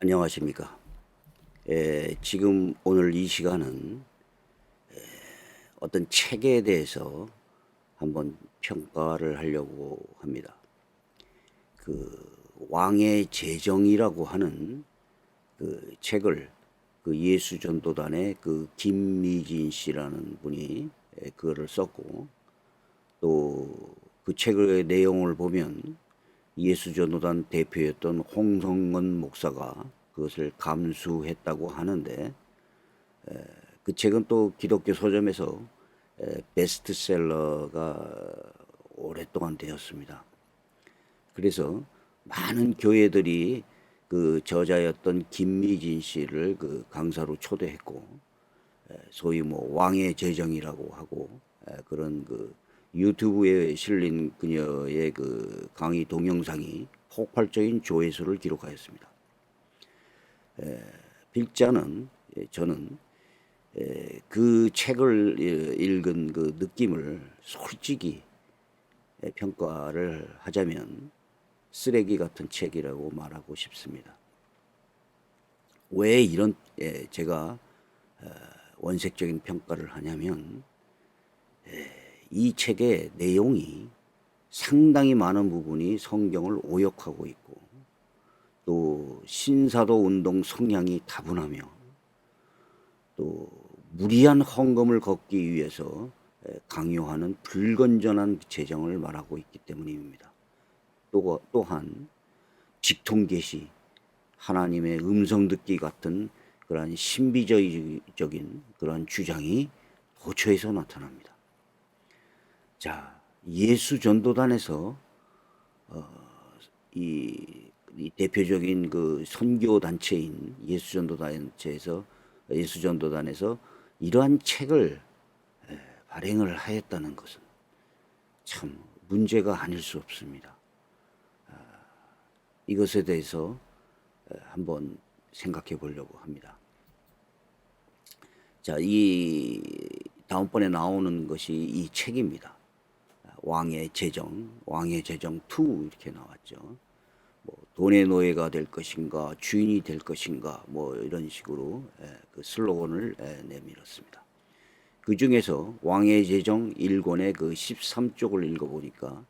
안녕하십니까. 지금 오늘 이 시간은 어떤 책에 대해서 한번 평가를 하려고 합니다. 그 왕의 제정이라고 하는 그 책을 그 예수전도단의 그 김미진 씨라는 분이 그거를 썼고, 또 그 책의 내용을 보면 예수전도단 대표였던 홍성건 목사가 그것을 감수했다고 하는데, 그 책은 또 기독교 서점에서 베스트셀러가 오랫동안 되었습니다. 그래서 많은 교회들이 그 저자였던 김미진 씨를 그 강사로 초대했고, 소위 뭐 왕의 제정이라고 하고, 그런 그 유튜브에 실린 그녀의 그 강의 동영상이 폭발적인 조회수를 기록하였습니다. 필자는 저는 그 책을 읽은 그 느낌을 솔직히 평가를 하자면 쓰레기 같은 책이라고 말하고 싶습니다. 왜 이런 제가 원색적인 평가를 하냐면, 이 책의 내용이 상당히 많은 부분이 성경을 오역하고 있고, 또 신사도 운동 성향이 다분하며, 또 무리한 헌금을 걷기 위해서 강요하는 불건전한 재정을 말하고 있기 때문입니다. 또한 직통계시, 하나님의 음성 듣기 같은 그러한 신비적인 그러한 주장이 도처에서 나타납니다. 자, 예수 전도단에서 이 대표적인 그 선교 단체인 예수전도단에서 이러한 책을 발행을 하였다는 것은 참 문제가 아닐 수 없습니다. 이것에 대해서 한번 생각해 보려고 합니다. 자, 이 다음번에 나오는 것이 이 책입니다. 왕의 제정 2 이렇게 나왔죠. 뭐 돈의 노예가 될 것인가, 주인이 될 것인가, 뭐 이런 식으로 그 슬로건을 내밀었습니다. 그 중에서 왕의 제정 1권의 그 13쪽을 읽어보니까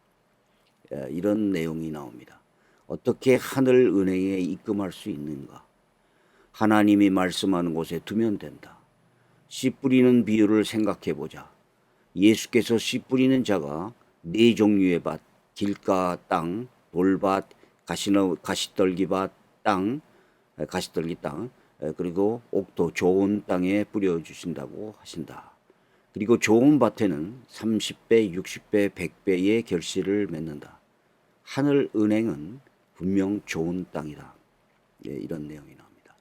이런 내용이 나옵니다. 어떻게 하늘 은행에 입금할 수 있는가? 하나님이 말씀하는 곳에 두면 된다. 씨 뿌리는 비유를 생각해 보자. 예수께서 씨 뿌리는 자가 4종류의 밭, 길가 땅, 돌밭, 가시떨기 땅, 그리고 옥토 좋은 땅에 뿌려주신다고 하신다. 그리고 좋은 밭에는 30배, 60배, 100배의 결실을 맺는다. 하늘 은행은 분명 좋은 땅이다. 이런 내용이 나옵니다.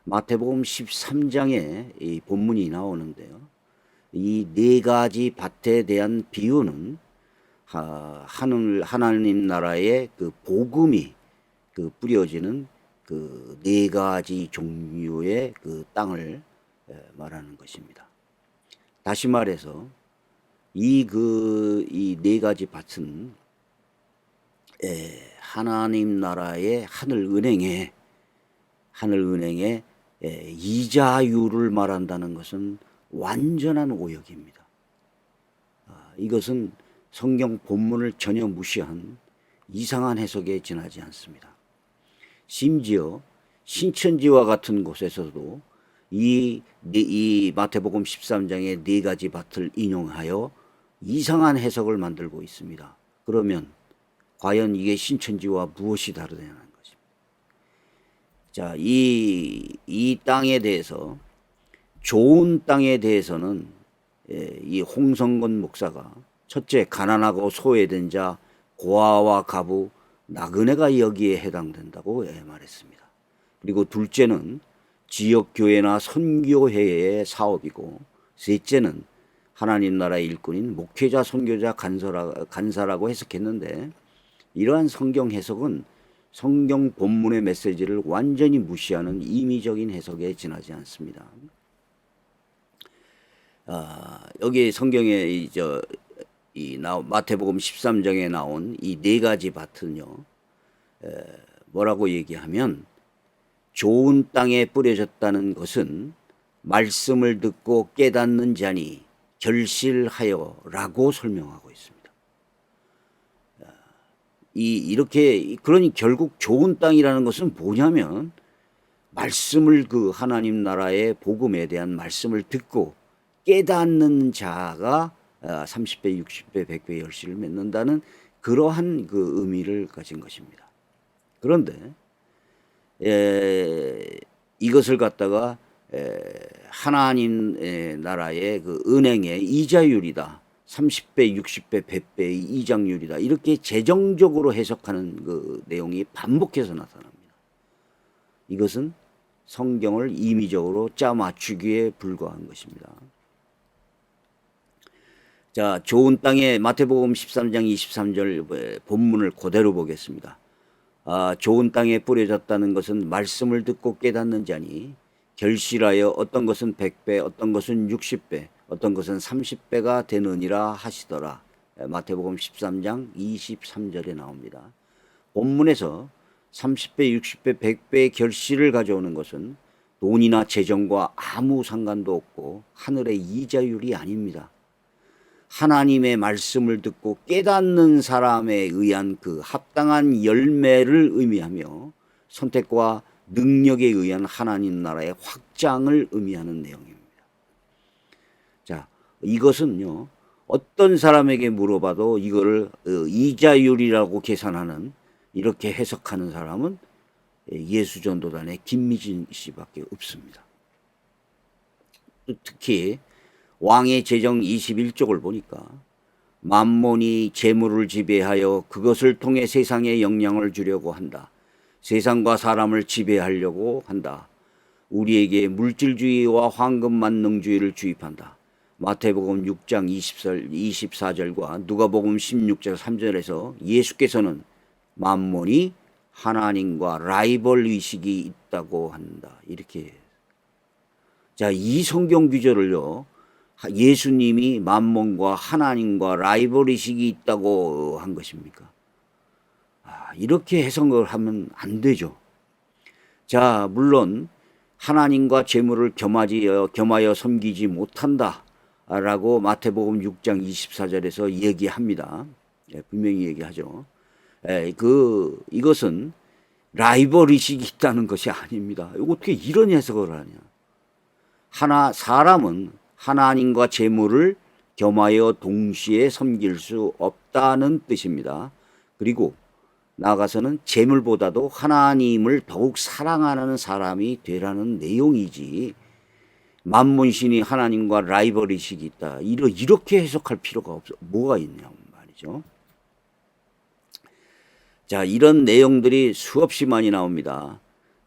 마태복음 13장에 이 본문이 나오는데요. 이 4가지 밭에 대한 비유는 하나님 나라의 그 복음이 그 뿌려지는 그 4가지 종류의 그 땅을 말하는 것입니다. 다시 말해서 이 4가지 밭은 하나님 나라의 하늘은행에 이자율을 말한다는 것은 완전한 오역입니다. 이것은 성경 본문을 전혀 무시한 이상한 해석에 지나지 않습니다. 심지어 신천지와 같은 곳에서도 이 마태복음 13장의 4가지 밭을 인용하여 이상한 해석을 만들고 있습니다. 그러면 과연 이게 신천지와 무엇이 다르냐는 것입니다. 자, 이 땅에 대해서, 좋은 땅에 대해서는 이 홍성건 목사가 첫째, 가난하고 소외된 자, 고아와 가부, 나그네가 여기에 해당된다고 말했습니다. 그리고 둘째는 지역교회나 선교회의 사업이고, 셋째는 하나님 나라의 일꾼인 목회자, 선교자, 간사라고 해석했는데, 이러한 성경 해석은 성경 본문의 메시지를 완전히 무시하는 임의적인 해석에 지나지 않습니다. 여기 성경에 마태복음 13장에 나온 이 4가지 밭은요, 뭐라고 얘기하면 좋은 땅에 뿌려졌다는 것은 말씀을 듣고 깨닫는 자니 결실하여라고 설명하고 있습니다. 이렇게 그러니 결국 좋은 땅이라는 것은 뭐냐면 말씀을 그 하나님 나라의 복음에 대한 말씀을 듣고 깨닫는 자가 30배, 60배, 100배 열심을 맺는다는 그러한 그 의미를 가진 것입니다. 그런데 이것을 갖다가 하나님 나라의 그 은행의 이자율이다, 30배, 60배, 100배의 이장률이다, 이렇게 재정적으로 해석하는 그 내용이 반복해서 나타납니다. 이것은 성경을 임의적으로 짜맞추기에 불과한 것입니다. 자, 좋은 땅에 마태복음 13장 23절 본문을 그대로 보겠습니다. 좋은 땅에 뿌려졌다는 것은 말씀을 듣고 깨닫는 자니 결실하여 어떤 것은 100배, 어떤 것은 60배, 어떤 것은 30배가 되느니라 하시더라. 마태복음 13장 23절에 나옵니다. 본문에서 30배, 60배, 100배의 결실을 가져오는 것은 돈이나 재정과 아무 상관도 없고 하늘의 이자율이 아닙니다. 하나님의 말씀을 듣고 깨닫는 사람에 의한 그 합당한 열매를 의미하며 선택과 능력에 의한 하나님 나라의 확장을 의미하는 내용입니다. 자, 이것은요, 어떤 사람에게 물어봐도 이거를 이자율이라고 계산하는, 이렇게 해석하는 사람은 예수전도단의 김미진 씨밖에 없습니다. 특히 왕의 제정 21쪽을 보니까 만몬이 재물을 지배하여 그것을 통해 세상에 영향을 주려고 한다. 세상과 사람을 지배하려고 한다. 우리에게 물질주의와 황금만능주의를 주입한다. 마태복음 6장 24절과 누가복음 16장 3절에서 예수께서는 만몬이 하나님과 라이벌 의식이 있다고 한다. 이렇게. 자, 이 성경 구절을요, 예수님이 만몬과 하나님과 라이벌 의식이 있다고 한 것입니까? 이렇게 해석을 하면 안 되죠. 자, 물론 하나님과 재물을 겸하여 섬기지 못한다 라고 마태복음 6장 24절에서 얘기합니다. 분명히 얘기하죠. 이것은 라이벌 의식이 있다는 것이 아닙니다. 어떻게 이런 해석을 하냐. 사람은 하나님과 재물을 겸하여 동시에 섬길 수 없다는 뜻입니다. 그리고 나아가서는 재물보다도 하나님을 더욱 사랑하는 사람이 되라는 내용이지, 만몬신이 하나님과 라이벌 의식이 있다, 이렇게 해석할 필요가 없어. 뭐가 있냐고 말이죠. 자, 이런 내용들이 수없이 많이 나옵니다.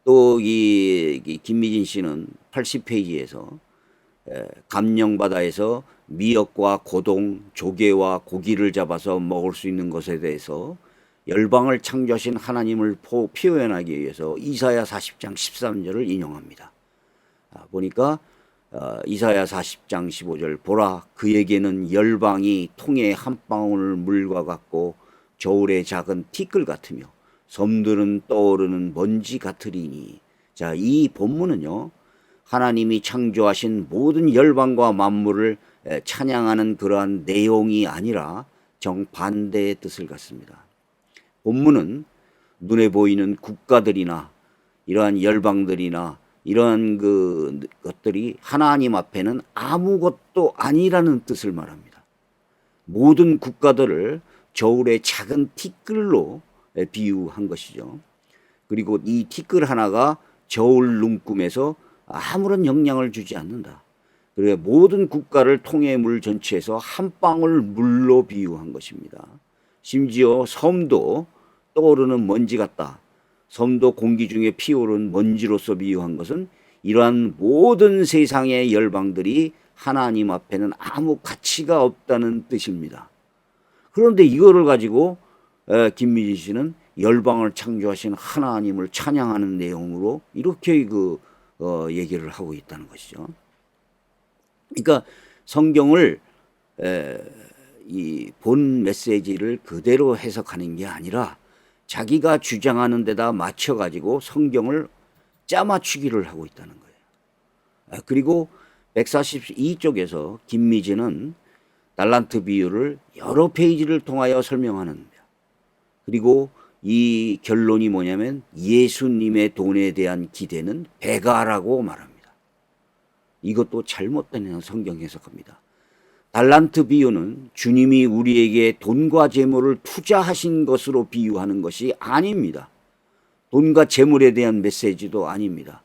또 이 김미진 씨는 80페이지에서 감령바다에서 미역과 고동, 조개와 고기를 잡아서 먹을 수 있는 것에 대해서 열방을 창조하신 하나님을 표현하기 위해서 이사야 40장 13절을 인용합니다. 보니까 이사야 40장 15절, 보라 그에게는 열방이 통에 한 방울 물과 같고 저울의 작은 티끌 같으며 섬들은 떠오르는 먼지 같으리니. 자, 이 본문은요, 하나님이 창조하신 모든 열방과 만물을 찬양하는 그러한 내용이 아니라 정반대의 뜻을 갖습니다. 본문은 눈에 보이는 국가들이나 이러한 열방들이나 이러한 것들이 하나님 앞에는 아무것도 아니라는 뜻을 말합니다. 모든 국가들을 저울의 작은 티끌로 비유한 것이죠. 그리고 이 티끌 하나가 저울 눈금에서 아무런 영향을 주지 않는다. 그리고 모든 국가를 통의 물 전체에서 한 방울 물로 비유한 것입니다. 심지어 섬도 떠오르는 먼지 같다. 섬도 공기 중에 피오른 먼지로서 비유한 것은 이러한 모든 세상의 열방들이 하나님 앞에는 아무 가치가 없다는 뜻입니다. 그런데 이거를 가지고 김미진 씨는 열방을 창조하신 하나님을 찬양하는 내용으로 이렇게 얘기를 하고 있다는 것이죠. 그러니까 성경을 이 본 메시지를 그대로 해석하는 게 아니라 자기가 주장하는 데다 맞춰가지고 성경을 짜맞추기를 하고 있다는 거예요. 그리고 142쪽에서 김미진은 달란트 비유를 여러 페이지를 통하여 설명하는데, 그리고 이 결론이 뭐냐면 예수님의 돈에 대한 기대는 배가라고 말합니다. 이것도 잘못된 성경 해석입니다. 달란트 비유는 주님이 우리에게 돈과 재물을 투자하신 것으로 비유하는 것이 아닙니다. 돈과 재물에 대한 메시지도 아닙니다.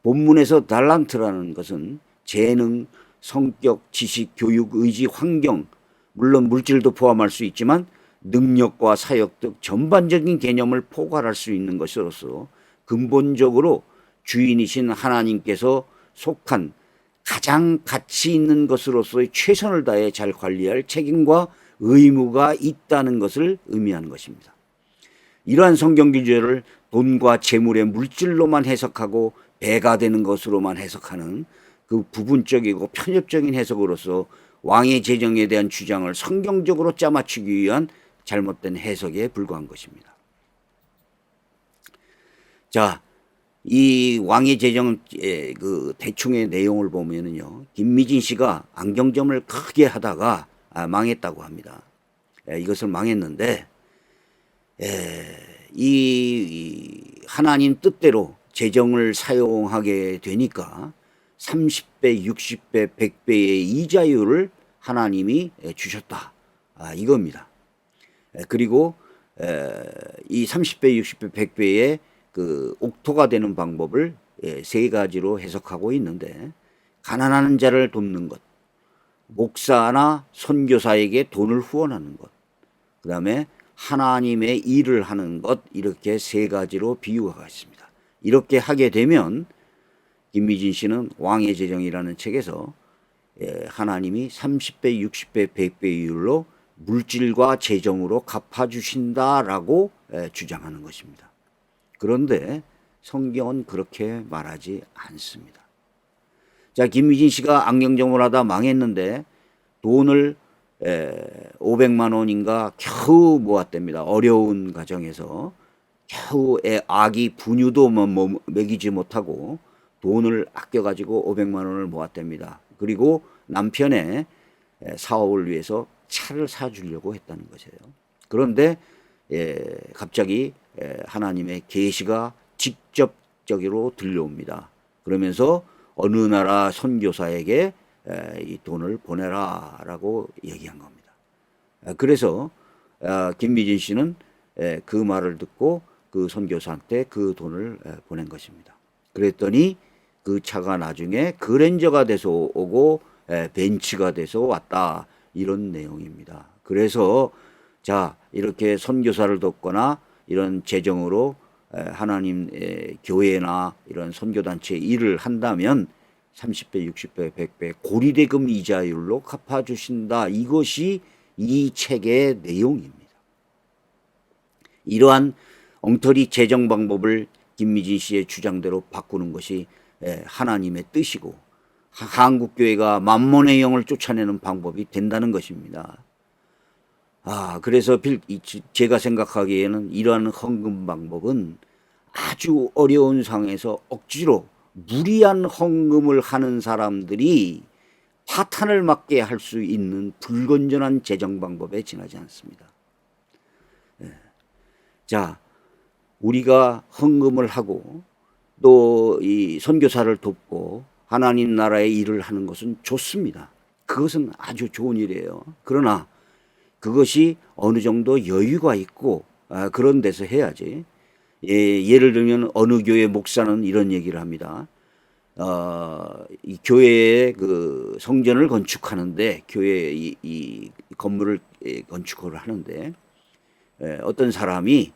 본문에서 달란트라는 것은 재능, 성격, 지식, 교육, 의지, 환경, 물론 물질도 포함할 수 있지만 능력과 사역 등 전반적인 개념을 포괄할 수 있는 것으로서 근본적으로 주인이신 하나님께서 속한 가장 가치 있는 것으로서의 최선을 다해 잘 관리할 책임과 의무가 있다는 것을 의미하는 것입니다. 이러한 성경 규제를 돈과 재물의 물질로만 해석하고 배가 되는 것으로만 해석하는 그 부분적이고 편협적인 해석으로서 왕의 재정에 대한 주장을 성경적으로 짜맞추기 위한 잘못된 해석에 불과한 것입니다. 자, 이 왕의 재정 그 대충의 내용을 보면은요, 김미진 씨가 안경점을 크게 하다가 망했다고 합니다. 이것을 망했는데 이 하나님 뜻대로 재정을 사용하게 되니까 30배, 60배, 100배의 이자율을 하나님이 주셨다. 이겁니다. 그리고 이 30배, 60배, 100배의 그 옥토가 되는 방법을 세 가지로 해석하고 있는데, 가난한 자를 돕는 것, 목사나 선교사에게 돈을 후원하는 것, 그 다음에 하나님의 일을 하는 것, 이렇게 세 가지로 비유가 있습니다. 이렇게 하게 되면 김미진 씨는 왕의 재정이라는 책에서 하나님이 30배, 60배, 100배율로 물질과 재정으로 갚아주신다라고 주장하는 것입니다. 그런데 성경은 그렇게 말하지 않습니다. 자, 김미진 씨가 안경점을 하다 망했는데 돈을 500만 원인가 겨우 모았답니다. 어려운 가정에서 겨우 아기 분유도 먹이지 못하고 돈을 아껴가지고 500만 원을 모았답니다. 그리고 남편의 사업을 위해서 차를 사주려고 했다는 것이에요. 그런데 갑자기 하나님의 계시가 직접적으로 들려옵니다. 그러면서 어느 나라 선교사에게 이 돈을 보내라 라고 얘기한 겁니다. 그래서 김미진 씨는 그 말을 듣고 그 선교사한테 그 돈을 보낸 것입니다. 그랬더니 그 차가 나중에 그랜저가 돼서 오고 벤츠가 돼서 왔다, 이런 내용입니다. 그래서 자, 이렇게 선교사를 돕거나 이런 재정으로 하나님 교회나 이런 선교단체 일을 한다면 30배, 60배, 100배 고리대금 이자율로 갚아주신다. 이것이 이 책의 내용입니다. 이러한 엉터리 재정 방법을 김미진 씨의 주장대로 바꾸는 것이 하나님의 뜻이고 한국교회가 만몬의 영을 쫓아내는 방법이 된다는 것입니다. 그래서 제가 생각하기에는 이러한 헌금 방법은 아주 어려운 상황에서 억지로 무리한 헌금을 하는 사람들이 파탄을 맞게 할 수 있는 불건전한 재정 방법에 지나지 않습니다. 자, 우리가 헌금을 하고 또 이 선교사를 돕고 하나님 나라의 일을 하는 것은 좋습니다. 그것은 아주 좋은 일이에요. 그러나 그것이 어느 정도 여유가 있고 그런 데서 해야지. 예를 들면 어느 교회 목사는 이런 얘기를 합니다. 이 교회의 그 성전을 건축하는데, 교회 이 건물을 건축을 하는데 어떤 사람이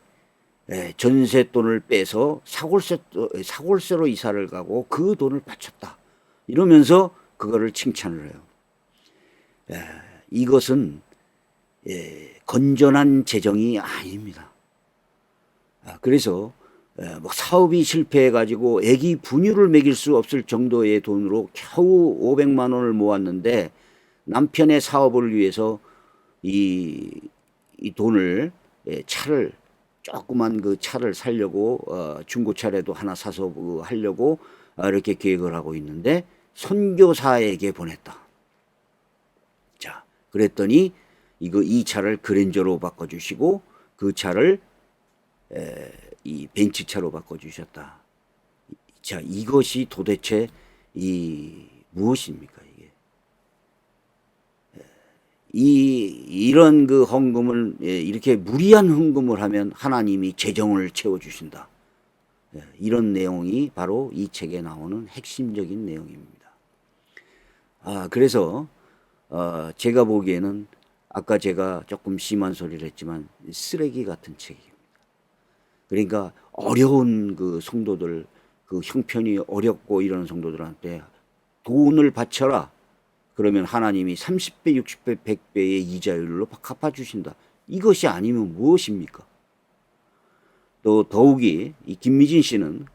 전세돈을 빼서 사골세로 이사를 가고 그 돈을 바쳤다, 이러면서 그거를 칭찬을 해요. 이것은 건전한 재정이 아닙니다. 그래서 뭐 사업이 실패해가지고 애기 분유를 먹일 수 없을 정도의 돈으로 겨우 500만 원을 모았는데 남편의 사업을 위해서 이 돈을 차를 조그만 그 차를 사려고 중고차라도 하나 사서 하려고 이렇게 계획을 하고 있는데 선교사에게 보냈다. 자, 그랬더니 이 차를 그랜저로 바꿔주시고 그 차를 이 벤츠차로 바꿔주셨다. 자, 이것이 도대체 무엇입니까, 이게? 이런 그 헌금을, 이렇게 무리한 헌금을 하면 하나님이 재정을 채워주신다. 이런 내용이 바로 이 책에 나오는 핵심적인 내용입니다. 그래서, 제가 보기에는 아까 제가 조금 심한 소리를 했지만 쓰레기 같은 책입니다. 그러니까 어려운 그 성도들, 그 형편이 어렵고 이런 성도들한테 돈을 바쳐라. 그러면 하나님이 30배, 60배, 100배의 이자율로 갚아주신다. 이것이 아니면 무엇입니까? 또 더욱이 이 김미진 씨는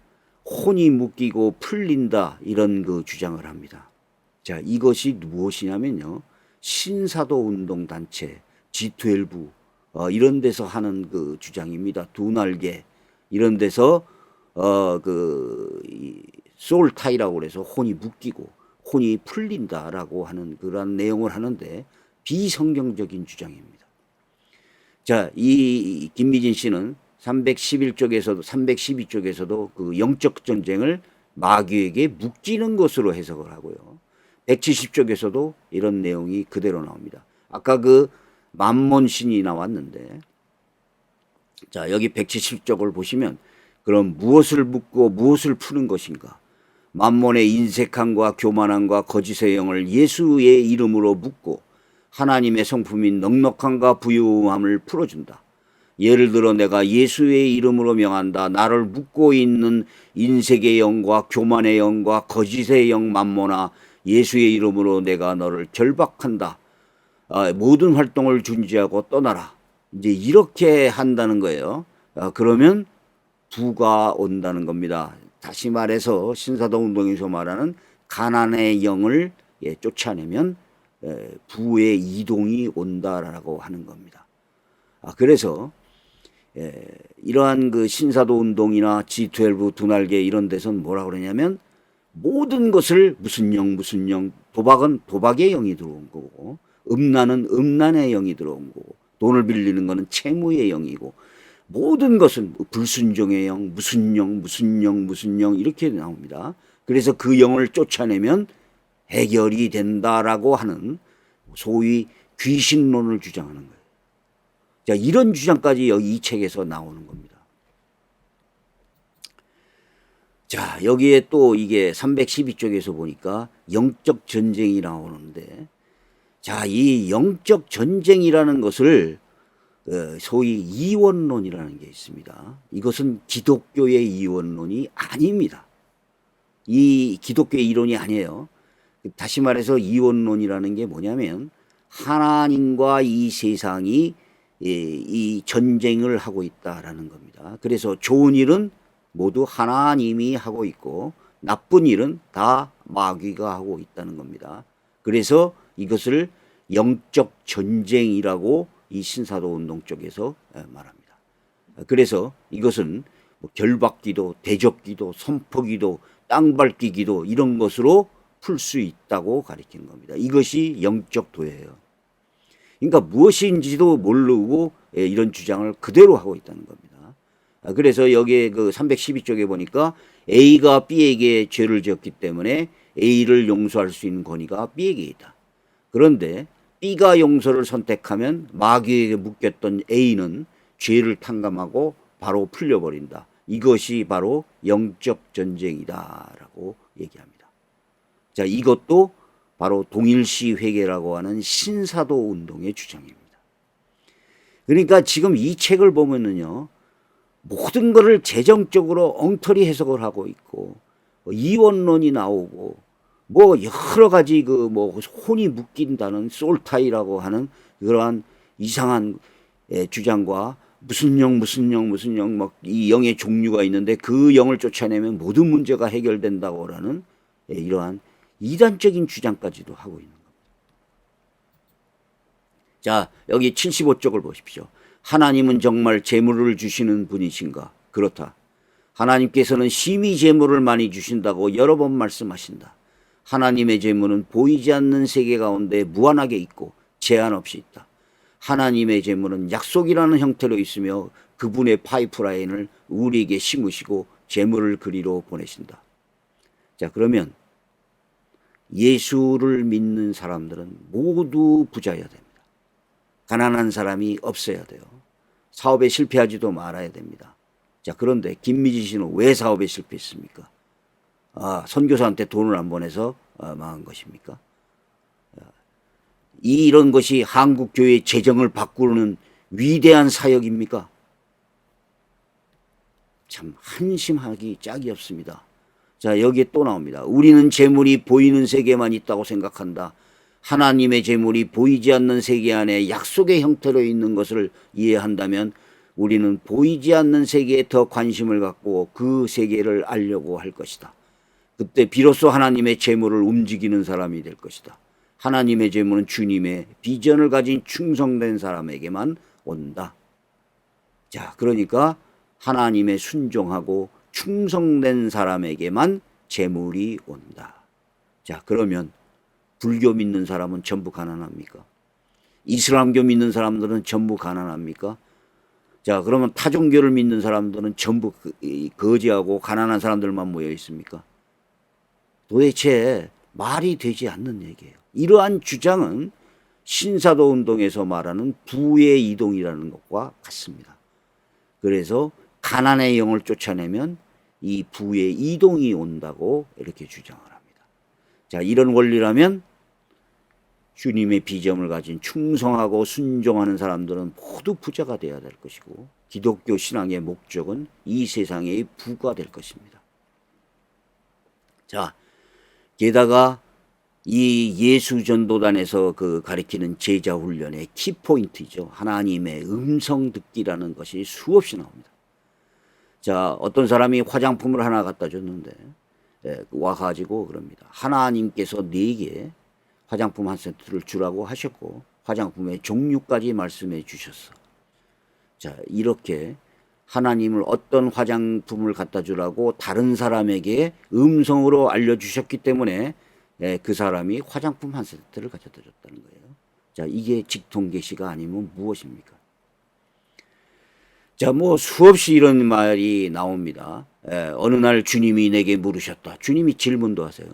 혼이 묶이고 풀린다 이런 그 주장을 합니다. 자, 이것이 무엇이냐면요. 신사도 운동 단체 G12 이런 데서 하는 그 주장입니다. 두 날개 이런 데서 소울타이라고 그래서 혼이 묶이고 혼이 풀린다라고 하는 그런 내용을 하는데 비성경적인 주장입니다. 자, 이 김미진 씨는 311쪽에서도 312쪽에서도 그 영적 전쟁을 마귀에게 묶이는 것으로 해석을 하고요. 170쪽에서도 이런 내용이 그대로 나옵니다. 아까 그 만몬신이 나왔는데, 자, 여기 170쪽을 보시면 그럼 무엇을 묶고 무엇을 푸는 것인가? 만몬의 인색함과 교만함과 거짓의 영을 예수의 이름으로 묶고 하나님의 성품인 넉넉함과 부유함을 풀어준다. 예를 들어 내가 예수의 이름으로 명한다. 나를 묶고 있는 인색의 영과 교만의 영과 거짓의 영 만몬아, 예수의 이름으로 내가 너를 결박한다. 모든 활동을 중지하고 떠나라. 이제 이렇게 한다는 거예요. 그러면 부가 온다는 겁니다. 다시 말해서 신사도 운동에서 말하는 가난의 영을 쫓아내면 부의 이동이 온다라고 하는 겁니다. 그래서 이러한 그 신사도 운동이나 G12 두 날개 이런 데서는 뭐라 그러냐면 모든 것을 무슨 영 도박은 도박의 영이 들어온 거고 음란은 음란의 영이 들어온 거고 돈을 빌리는 거는 채무의 영이고 모든 것은 불순종의 영, 무슨 영 이렇게 나옵니다. 그래서 그 영을 쫓아내면 해결이 된다라고 하는 소위 귀신론을 주장하는 거예요. 자, 이런 주장까지 여기 이 책에서 나오는 겁니다. 자, 여기에 또 이게 312쪽에서 보니까 영적 전쟁이 나오는데, 자, 이 영적 전쟁이라는 것을 소위 이원론이라는 게 있습니다. 이것은 기독교의 이원론이 아닙니다. 이 기독교의 이론이 아니에요. 다시 말해서 이원론이라는 게 뭐냐면 하나님과 이 세상이 이 전쟁을 하고 있다라는 겁니다. 그래서 좋은 일은 모두 하나님이 하고 있고 나쁜 일은 다 마귀가 하고 있다는 겁니다. 그래서 이것을 영적 전쟁이라고 이 신사도 운동 쪽에서 말합니다. 그래서 이것은 뭐 결박기도, 대적기도, 선포기도, 땅밟기기도 이런 것으로 풀 수 있다고 가리키는 겁니다. 이것이 영적 도예요. 그러니까 무엇인지도 모르고 이런 주장을 그대로 하고 있다는 겁니다. 그래서 여기에 그 312쪽에 보니까 A가 B에게 죄를 지었기 때문에 A를 용서할 수 있는 권위가 B에게 있다. 그런데 B가 용서를 선택하면 마귀에게 묶였던 A는 죄를 탕감하고 바로 풀려버린다. 이것이 바로 영적 전쟁이다라고 얘기합니다. 자, 이것도 바로 동일시 회계라고 하는 신사도 운동의 주장입니다. 그러니까 지금 이 책을 보면은요, 모든 것을 재정적으로 엉터리 해석을 하고 있고, 이원론이 나오고, 뭐 여러 가지 그 뭐 혼이 묶인다는 솔타이라고 하는 그러한 이상한 주장과 무슨 영 막 이 영의 종류가 있는데 그 영을 쫓아내면 모든 문제가 해결된다고라는 이러한 이단적인 주장까지도 하고 있는 겁니다. 자, 여기 75쪽을 보십시오. 하나님은 정말 재물을 주시는 분이신가? 그렇다. 하나님께서는 심히 재물을 많이 주신다고 여러 번 말씀하신다. 하나님의 재물은 보이지 않는 세계 가운데 무한하게 있고 제한 없이 있다. 하나님의 재물은 약속이라는 형태로 있으며 그분의 파이프라인을 우리에게 심으시고 재물을 그리로 보내신다. 자, 그러면 예수를 믿는 사람들은 모두 부자여야 됩니다. 가난한 사람이 없어야 돼요. 사업에 실패하지도 말아야 됩니다. 자, 그런데 김미지 씨는 왜 사업에 실패했습니까? 선교사한테 돈을 안 보내서 망한 것입니까? 이런 것이 한국교회 재정을 바꾸는 위대한 사역입니까? 참 한심하기 짝이 없습니다. 자, 여기에 또 나옵니다. 우리는 재물이 보이는 세계만 있다고 생각한다. 하나님의 재물이 보이지 않는 세계 안에 약속의 형태로 있는 것을 이해한다면 우리는 보이지 않는 세계에 더 관심을 갖고 그 세계를 알려고 할 것이다. 그때 비로소 하나님의 재물을 움직이는 사람이 될 것이다. 하나님의 재물은 주님의 비전을 가진 충성된 사람에게만 온다. 자, 그러니까 하나님의 순종하고 충성된 사람에게만 재물이 온다. 자, 그러면 불교 믿는 사람은 전부 가난합니까? 이슬람교 믿는 사람들은 전부 가난합니까? 자, 그러면 타종교를 믿는 사람들은 전부 거지하고 가난한 사람들만 모여 있습니까? 도대체 말이 되지 않는 얘기예요. 이러한 주장은 신사도 운동에서 말하는 부의 이동이라는 것과 같습니다. 그래서 가난의 영을 쫓아내면 이 부의 이동이 온다고 이렇게 주장을 합니다. 자, 이런 원리라면 주님의 비전을 가진 충성하고 순종하는 사람들은 모두 부자가 되어야 될 것이고 기독교 신앙의 목적은 이 세상의 부가 될 것입니다. 자, 게다가 이 예수전도단에서 가리키는 제자 훈련의 키포인트죠. 하나님의 음성 듣기라는 것이 수없이 나옵니다. 자, 어떤 사람이 화장품을 하나 갖다 줬는데 와가지고 그럽니다. 하나님께서 네게 화장품 한 세트를 주라고 하셨고 화장품의 종류까지 말씀해 주셨어. 자, 이렇게 하나님을 어떤 화장품을 갖다 주라고 다른 사람에게 음성으로 알려주셨기 때문에 그 사람이 화장품 한 세트를 가져다 줬다는 거예요. 자, 이게 직통계시가 아니면 무엇입니까? 자, 뭐 수없이 이런 말이 나옵니다. 어느 날 주님이 내게 물으셨다. 주님이 질문도 하세요.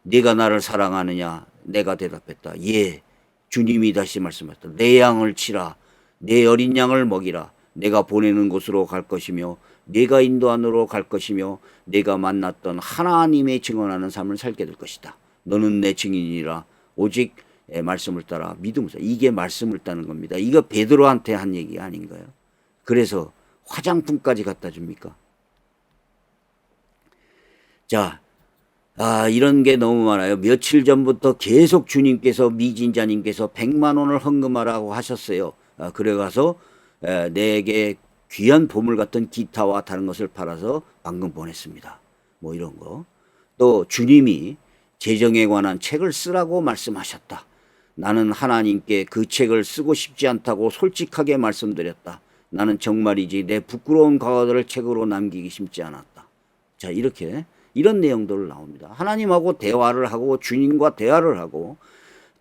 네가 나를 사랑하느냐? 내가 대답했다. 예. 주님이 다시 말씀하셨다. 내 양을 치라. 내 어린 양을 먹이라. 내가 보내는 곳으로 갈 것이며 내가 인도하느로 갈 것이며 내가 만났던 하나님의 증언하는 삶을 살게 될 것이다. 너는 내 증인이라. 오직 말씀을 따라 믿음을 따라. 이게 말씀을 따는 겁니다. 이거 베드로한테 한 얘기 아닌가요? 그래서 화장품까지 갖다 줍니까? 자, 이런 게 너무 많아요. 며칠 전부터 계속 주님께서 미진자님께서 100만 원을 헌금하라고 하셨어요. 그래가서 내게 귀한 보물 같은 기타와 다른 것을 팔아서 방금 보냈습니다. 뭐 이런 거. 또 주님이 재정에 관한 책을 쓰라고 말씀하셨다. 나는 하나님께 그 책을 쓰고 싶지 않다고 솔직하게 말씀드렸다. 나는 정말이지 내 부끄러운 과거들을 책으로 남기기 쉽지 않았다. 자, 이렇게 이런 내용들 나옵니다. 하나님하고 대화를 하고 주님과 대화를 하고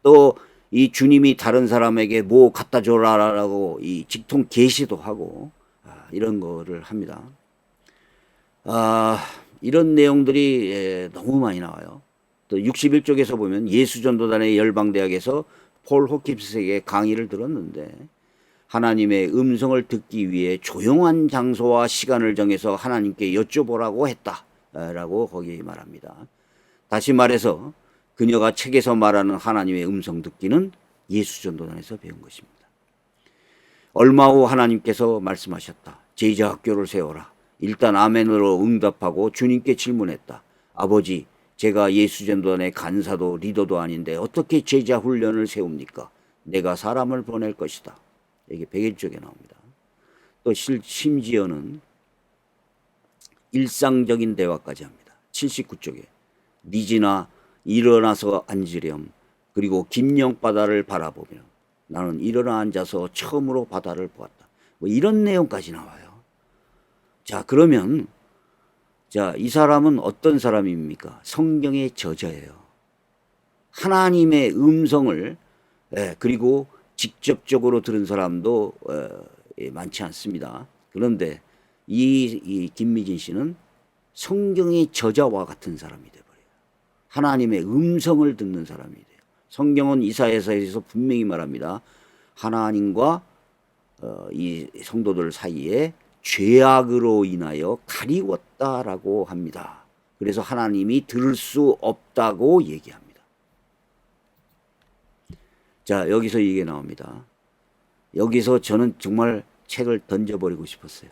또 이 주님이 다른 사람에게 뭐 갖다 줘라라고 이 직통 계시도 하고 이런 거를 합니다. 이런 내용들이 너무 많이 나와요. 또 61쪽에서 보면 예수전도단의 열방대학에서 폴 호킵스에게 강의를 들었는데 하나님의 음성을 듣기 위해 조용한 장소와 시간을 정해서 하나님께 여쭤보라고 했다라고 거기 말합니다. 다시 말해서 그녀가 책에서 말하는 하나님의 음성 듣기는 예수전도단에서 배운 것입니다. 얼마 후 하나님께서 말씀하셨다. 제자 학교를 세워라. 일단 아멘으로 응답하고 주님께 질문했다. 아버지, 제가 예수전도단의 간사도 리더도 아닌데 어떻게 제자 훈련을 세웁니까? 내가 사람을 보낼 것이다. 이게 101쪽에 나옵니다. 또 심지어는 일상적인 대화까지 합니다. 79쪽에 니지나 일어나서 앉으렴. 그리고 김영 바다를 바라보며 나는 일어나 앉아서 처음으로 바다를 보았다. 뭐 이런 내용까지 나와요. 자, 그러면 자, 이 사람은 어떤 사람입니까? 성경의 저자예요. 하나님의 음성을 그리고 직접적으로 들은 사람도 많지 않습니다. 그런데 이 김미진 씨는 성경의 저자와 같은 사람이 돼버려요. 하나님의 음성을 듣는 사람이 돼요. 성경은 이사야서에서 분명히 말합니다. 하나님과 이 성도들 사이에 죄악으로 인하여 가리웠다라고 합니다. 그래서 하나님이 들을 수 없다고 얘기합니다. 자, 여기서 이게 나옵니다. 여기서 저는 정말 책을 던져버리고 싶었어요.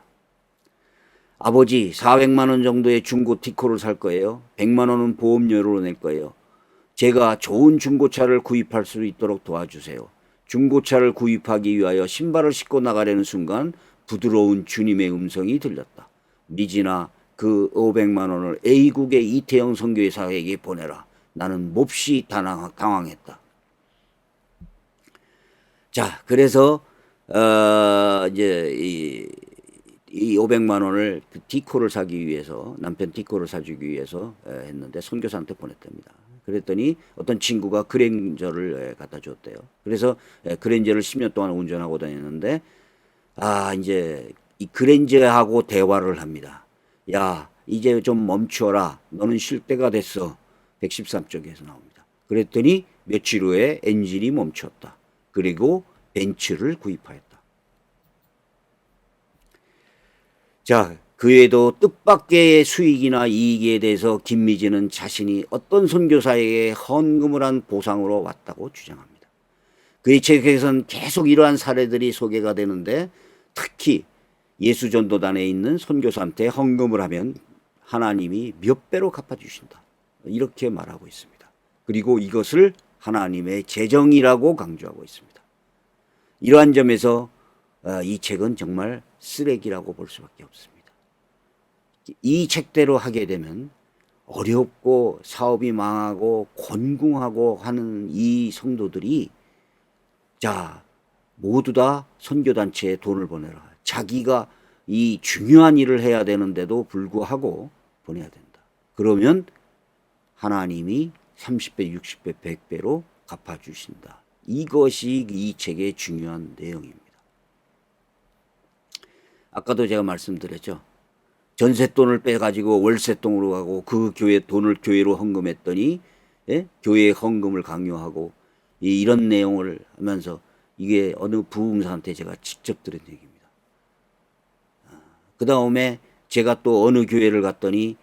아버지, 400만 원 정도의 중고 티코를 살 거예요. 100만 원은 보험료로 낼 거예요. 제가 좋은 중고차를 구입할 수 있도록 도와주세요. 중고차를 구입하기 위하여 신발을 신고 나가려는 순간 부드러운 주님의 음성이 들렸다. 미진아, 그 500만 원을 A국의 이태영 선교회사에게 보내라. 나는 몹시 당황했다. 자, 그래서 이제 이 500만 원을 그 티코를 사기 위해서, 남편 티코를 사주기 위해서 했는데 선교사한테 보냈답니다. 그랬더니 어떤 친구가 그랜저를 갖다 줬대요. 그래서 그랜저를 10년 동안 운전하고 다녔는데, 이제 이 그랜저하고 대화를 합니다. 야, 이제 좀 멈춰라. 너는 쉴 때가 됐어. 113쪽에서 나옵니다. 그랬더니 며칠 후에 엔진이 멈췄다. 그리고 벤츠를 구입하였다. 자, 그 외에도 뜻밖의 수익이나 이익에 대해서 김미진은 자신이 어떤 선교사에게 헌금을 한 보상으로 왔다고 주장합니다. 그의 책에서는 계속 이러한 사례들이 소개가 되는데, 특히 예수전도단에 있는 선교사한테 헌금을 하면 하나님이 몇 배로 갚아주신다. 이렇게 말하고 있습니다. 그리고 이것을 하나님의 재정이라고 강조하고 있습니다. 이러한 점에서 이 책은 정말 쓰레기라고 볼 수밖에 없습니다. 이 책대로 하게 되면 어렵고 사업이 망하고 곤궁하고 하는 이 성도들이 자, 모두 다 선교단체에 돈을 보내라. 자기가 이 중요한 일을 해야 되는데도 불구하고 보내야 된다. 그러면 하나님이 30배, 60배, 100배로 갚아주신다. 이것이 이 책의 중요한 내용입니다. 아까도 제가 말씀드렸죠. 전세돈을 빼가지고 월세돈으로 가고 그 교회 돈을 교회로 헌금했더니 교회의 헌금을 강요하고 이런 내용을 하면서 이게 어느 부흥사한테 제가 직접 들은 얘기입니다. 그 다음에 제가 또 어느 교회를 갔더니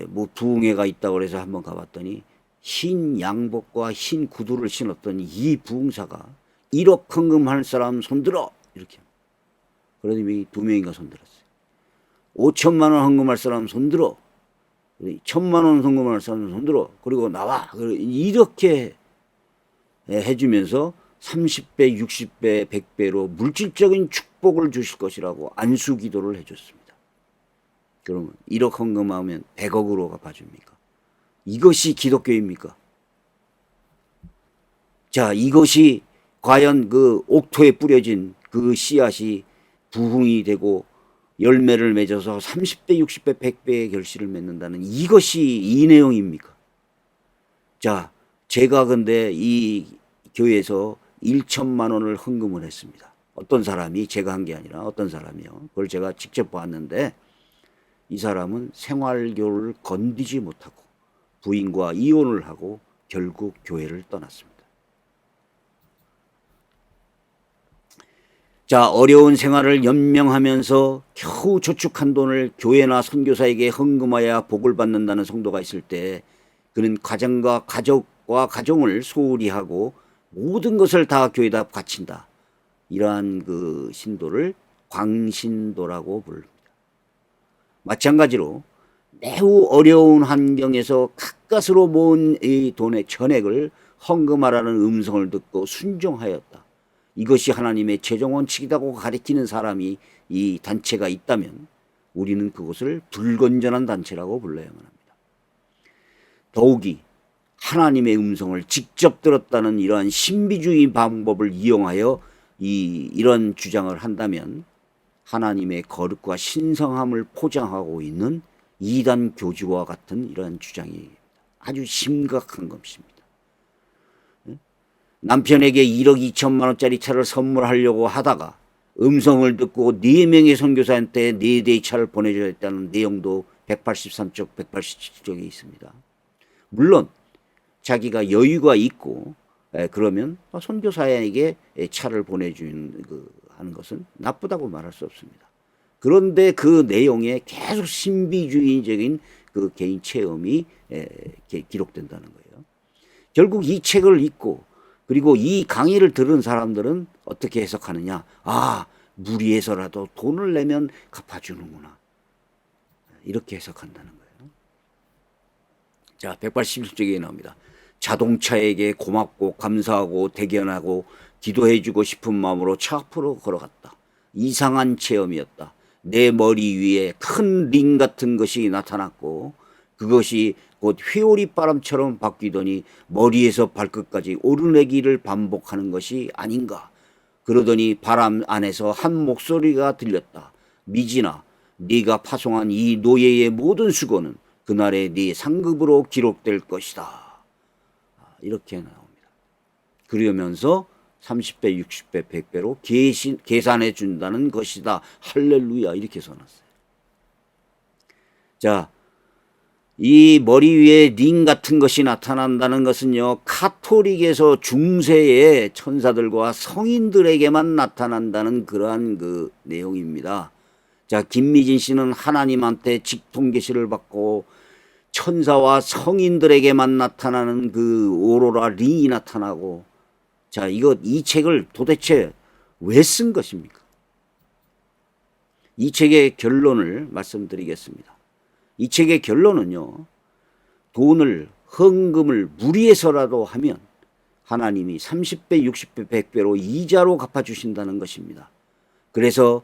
뭐 부흥회가 있다고 그래서 한번 가봤더니 흰 양복과 흰 구두를 신었던 이 부흥사가 1억 헌금할 사람 손들어 이렇게. 그러더니 2명인가 손들었어요. 5천만 원 헌금할 사람 손들어. 1,000만 원 헌금할 사람 손들어. 그리고 나와. 이렇게 해주면서 30배, 60배, 100배로 물질적인 축복을 주실 것이라고 안수 기도를 해줬습니다. 그러면 1억 헌금하면 100억으로 갚아줍니까? 이것이 기독교입니까? 자, 이것이 과연 그 옥토에 뿌려진 그 씨앗이 부흥이 되고 열매를 맺어서 30배, 60배, 100배의 결실을 맺는다는 이것이 이 내용입니까? 자, 제가 근데 이 교회에서 1천만 원을 헌금을 했습니다. 어떤 사람이, 제가 한 게 아니라 어떤 사람이요. 그걸 제가 직접 봤는데 이 사람은 생활교를 건디지 못하고 부인과 이혼을 하고 결국 교회를 떠났습니다. 자, 어려운 생활을 연명하면서 겨우 저축한 돈을 교회나 선교사에게 헌금하여 복을 받는다는 성도가 있을 때 그는 가정과 가족과 가정을 소홀히 하고 모든 것을 다 교회에다 바친다. 이러한 그 신도를 광신도라고 부릅니다. 마찬가지로 매우 어려운 환경에서 가까스로 모은 이 돈의 전액을 헌금하라는 음성을 듣고 순종하였다. 이것이 하나님의 재정 원칙이라고 가리키는 사람이 이 단체가 있다면 우리는 그것을 불건전한 단체라고 불러야만 합니다. 더욱이 하나님의 음성을 직접 들었다는 이러한 신비주의 방법을 이용하여 이런 주장을 한다면 하나님의 거룩과 신성함을 포장하고 있는 이단 교주와 같은 이러한 주장이 아주 심각한 것입니다. 남편에게 1억 2천만 원짜리 차를 선물하려고 하다가 음성을 듣고 4명의 선교사한테 4대의 차를 보내줘야 했다는 내용도 183쪽, 187쪽에 있습니다. 물론 자기가 여유가 있고 그러면 선교사에게 차를 보내주는 하는 것은 나쁘다고 말할 수 없습니다. 그런데 그 내용에 계속 신비주의적인 그 개인 체험이 기록된다는 거예요. 결국 이 책을 읽고 그리고 이 강의를 들은 사람들은 어떻게 해석하느냐. 아, 무리해서라도 돈을 내면 갚아주는구나. 이렇게 해석한다는 거예요. 자, 187쪽에 나옵니다. 자동차에게 고맙고 감사하고 대견하고 기도해주고 싶은 마음으로 차 앞으로 걸어갔다. 이상한 체험이었다. 내 머리 위에 큰 링 같은 것이 나타났고 그것이 곧 회오리 바람처럼 바뀌더니 머리에서 발끝까지 오르내기를 반복하는 것이 아닌가. 그러더니 바람 안에서 한 목소리가 들렸다. 미진아, 네가 파송한 이 노예의 모든 수고는 그날의 네 상급으로 기록될 것이다. 이렇게 나옵니다. 그러면서 30배, 60배, 100배로 계산해 준다는 것이다. 할렐루야. 이렇게 써놨어요. 자, 이 머리 위에 링 같은 것이 나타난다는 것은요, 카톨릭에서 중세의 천사들과 성인들에게만 나타난다는 그러한 그 내용입니다. 자, 김미진 씨는 하나님한테 직통 계시를 받고 천사와 성인들에게만 나타나는 그 오로라 링이 나타나고, 자, 이 책을 도대체 왜 쓴 것입니까? 이 책의 결론을 말씀드리겠습니다. 이 책의 결론은요, 돈을, 헌금을 무리해서라도 하면 하나님이 30배, 60배, 100배로 이자로 갚아주신다는 것입니다. 그래서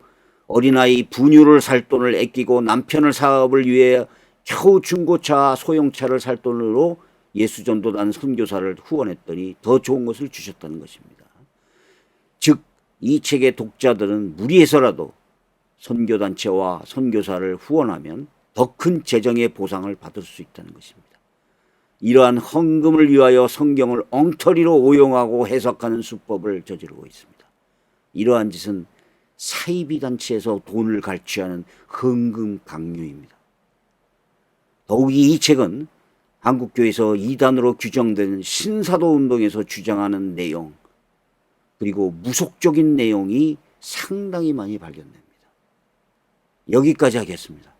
어린아이 분유를 살 돈을 아끼고 남편을 사업을 위해 겨우 중고차, 소형차를 살 돈으로 예수전도단 선교사를 후원했더니 더 좋은 것을 주셨다는 것입니다. 즉, 이 책의 독자들은 무리해서라도 선교단체와 선교사를 후원하면 더 큰 재정의 보상을 받을 수 있다는 것입니다. 이러한 헌금을 위하여 성경을 엉터리로 오용하고 해석하는 수법을 저지르고 있습니다. 이러한 짓은 사이비 단체에서 돈을 갈취하는 헌금 강요입니다. 더욱이 이 책은 한국교회에서 이단으로 규정된 신사도 운동에서 주장하는 내용, 그리고 무속적인 내용이 상당히 많이 발견됩니다. 여기까지 하겠습니다.